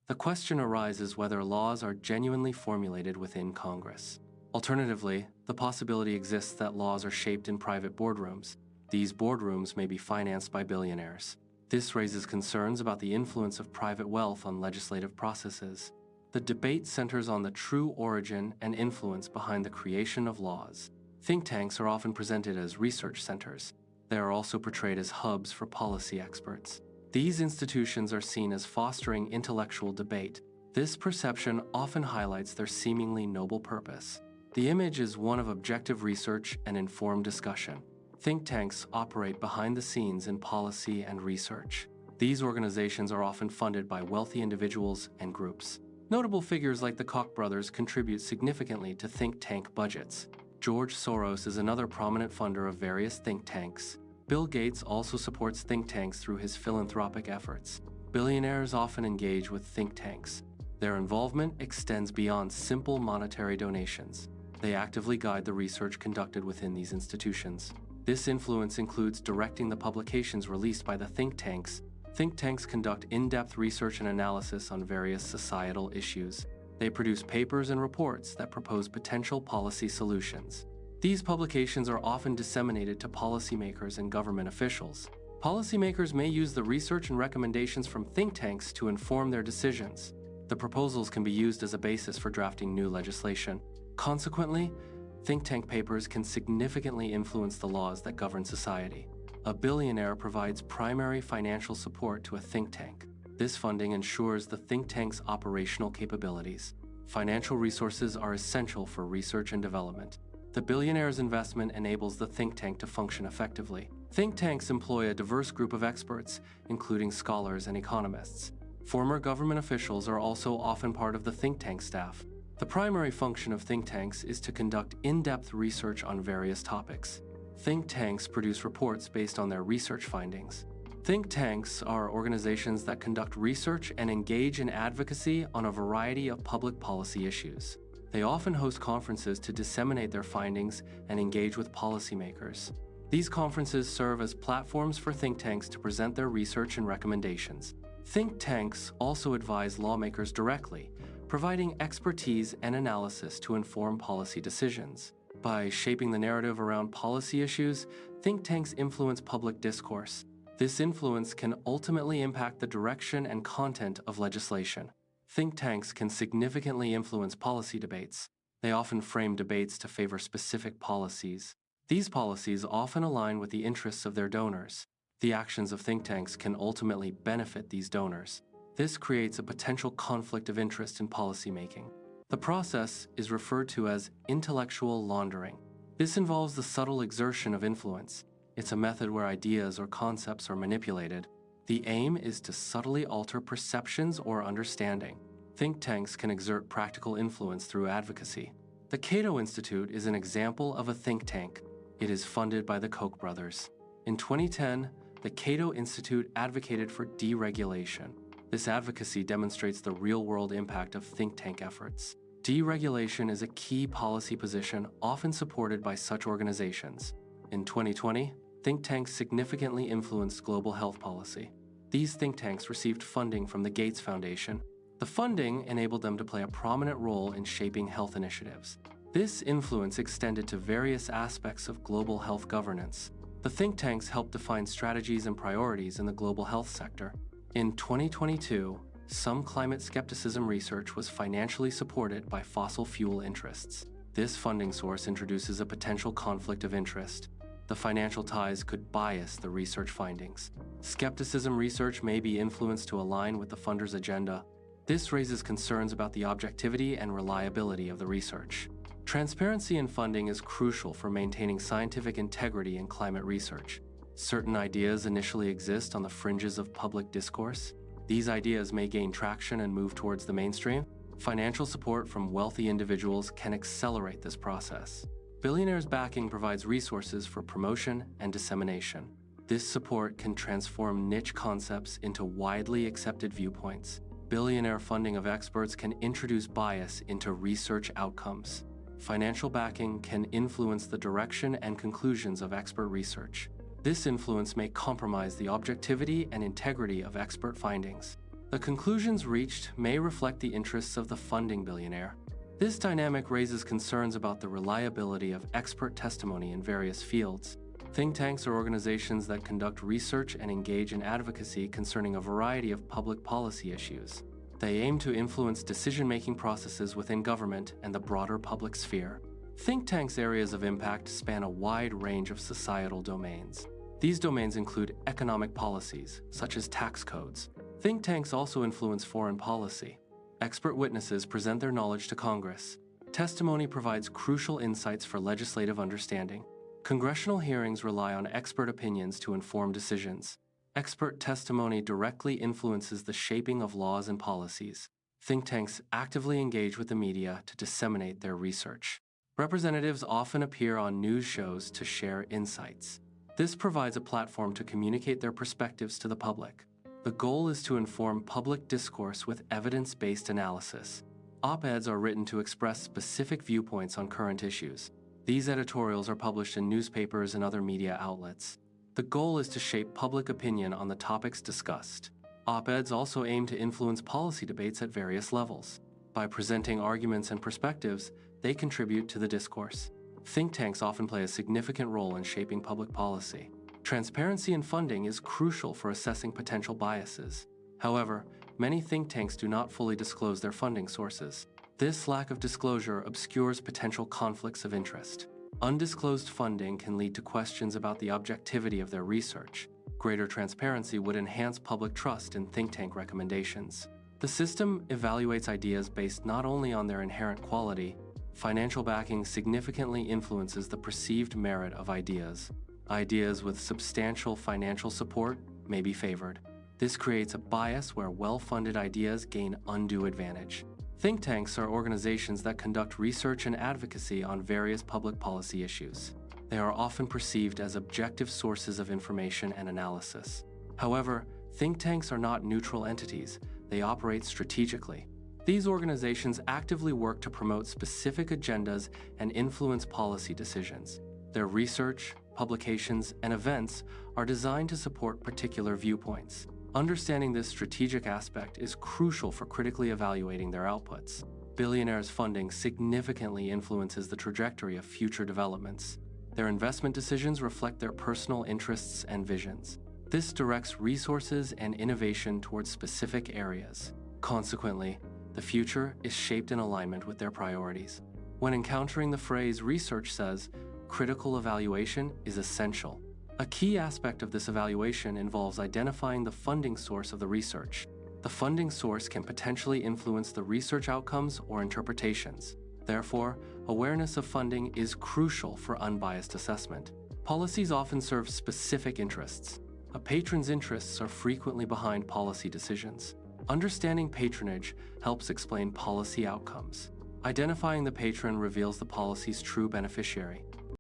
The question arises whether laws are genuinely formulated within Congress. Alternatively, the possibility exists that laws are shaped in private boardrooms. These boardrooms may be financed by billionaires. This raises concerns about the influence of private wealth on legislative processes. The debate centers on the true origin and influence behind the creation of laws. Think tanks are often presented as research centers. They are also portrayed as hubs for policy experts. These institutions are seen as fostering intellectual debate. This perception often highlights their seemingly noble purpose. The image is one of objective research and informed discussion. Think tanks operate behind the scenes in policy and research. These organizations are often funded by wealthy individuals and groups. Notable figures like the Koch brothers contribute significantly to think tank budgets. George Soros is another prominent funder of various think tanks. Bill Gates also supports think tanks through his philanthropic efforts. Billionaires often engage with think tanks. Their involvement extends beyond simple monetary donations. They actively guide the research conducted within these institutions. This influence includes directing the publications released by the think tanks. Think tanks conduct in-depth research and analysis on various societal issues. They produce papers and reports that propose potential policy solutions. These publications are often disseminated to policymakers and government officials. Policymakers may use the research and recommendations from think tanks to inform their decisions. The proposals can be used as a basis for drafting new legislation. Consequently, think tank papers can significantly influence the laws that govern society. A billionaire provides primary financial support to a think tank. This funding ensures the think tank's operational capabilities. Financial resources are essential for research and development. The billionaire's investment enables the think tank to function effectively. Think tanks employ a diverse group of experts, including scholars and economists. Former government officials are also often part of the think tank staff. The primary function of think tanks is to conduct in-depth research on various topics. Think tanks produce reports based on their research findings. Think tanks are organizations that conduct research and engage in advocacy on a variety of public policy issues. They often host conferences to disseminate their findings and engage with policymakers. These conferences serve as platforms for think tanks to present their research and recommendations. Think tanks also advise lawmakers directly, providing expertise and analysis to inform policy decisions. By shaping the narrative around policy issues, think tanks influence public discourse. This influence can ultimately impact the direction and content of legislation. Think tanks can significantly influence policy debates. They often frame debates to favor specific policies. These policies often align with the interests of their donors. The actions of think tanks can ultimately benefit these donors. This creates a potential conflict of interest in policymaking. The process is referred to as intellectual laundering. This involves the subtle exertion of influence. It's a method where ideas or concepts are manipulated. The aim is to subtly alter perceptions or understanding. Think tanks can exert practical influence through advocacy. The Cato Institute is an example of a think tank. It is funded by the Koch brothers. In 2010, the Cato Institute advocated for deregulation. This advocacy demonstrates the real-world impact of think tank efforts. Deregulation is a key policy position often supported by such organizations. In 2020, think tanks significantly influenced global health policy. These think tanks received funding from the Gates Foundation. The funding enabled them to play a prominent role in shaping health initiatives. This influence extended to various aspects of global health governance. The think tanks helped define strategies and priorities in the global health sector. In 2022, some climate skepticism research was financially supported by fossil fuel interests. This funding source introduces a potential conflict of interest. The financial ties could bias the research findings. Skepticism research may be influenced to align with the funder's agenda. This raises concerns about the objectivity and reliability of the research. Transparency in funding is crucial for maintaining scientific integrity in climate research. Certain ideas initially exist on the fringes of public discourse. These ideas may gain traction and move towards the mainstream. Financial support from wealthy individuals can accelerate this process. Billionaires' backing provides resources for promotion and dissemination. This support can transform niche concepts into widely accepted viewpoints. Billionaire funding of experts can introduce bias into research outcomes. Financial backing can influence the direction and conclusions of expert research. This influence may compromise the objectivity and integrity of expert findings. The conclusions reached may reflect the interests of the funding billionaire. This dynamic raises concerns about the reliability of expert testimony in various fields. Think tanks are organizations that conduct research and engage in advocacy concerning a variety of public policy issues. They aim to influence decision-making processes within government and the broader public sphere. Think tanks' areas of impact span a wide range of societal domains. These domains include economic policies, such as tax codes. Think tanks also influence foreign policy. Expert witnesses present their knowledge to Congress. Testimony provides crucial insights for legislative understanding. Congressional hearings rely on expert opinions to inform decisions. Expert testimony directly influences the shaping of laws and policies. Think tanks actively engage with the media to disseminate their research. Representatives often appear on news shows to share insights. This provides a platform to communicate their perspectives to the public. The goal is to inform public discourse with evidence-based analysis. Op-eds are written to express specific viewpoints on current issues. These editorials are published in newspapers and other media outlets. The goal is to shape public opinion on the topics discussed. Op-eds also aim to influence policy debates at various levels. By presenting arguments and perspectives, they contribute to the discourse. Think tanks often play a significant role in shaping public policy. Transparency in funding is crucial for assessing potential biases. However, many think tanks do not fully disclose their funding sources. This lack of disclosure obscures potential conflicts of interest. Undisclosed funding can lead to questions about the objectivity of their research. Greater transparency would enhance public trust in think tank recommendations. The system evaluates ideas based not only on their inherent quality. Financial backing significantly influences the perceived merit of ideas. Ideas with substantial financial support may be favored. This creates a bias where well-funded ideas gain undue advantage. Think tanks are organizations that conduct research and advocacy on various public policy issues. They are often perceived as objective sources of information and analysis. However, think tanks are not neutral entities. They operate strategically. These organizations actively work to promote specific agendas and influence policy decisions. Their research, publications, and events are designed to support particular viewpoints. Understanding this strategic aspect is crucial for critically evaluating their outputs. Billionaires' funding significantly influences the trajectory of future developments. Their investment decisions reflect their personal interests and visions. This directs resources and innovation towards specific areas. Consequently, the future is shaped in alignment with their priorities. When encountering the phrase research says, critical evaluation is essential. A key aspect of this evaluation involves identifying the funding source of the research. The funding source can potentially influence the research outcomes or interpretations. Therefore, awareness of funding is crucial for unbiased assessment. Policies often serve specific interests. A patron's interests are frequently behind policy decisions. Understanding patronage helps explain policy outcomes. Identifying the patron reveals the policy's true beneficiary.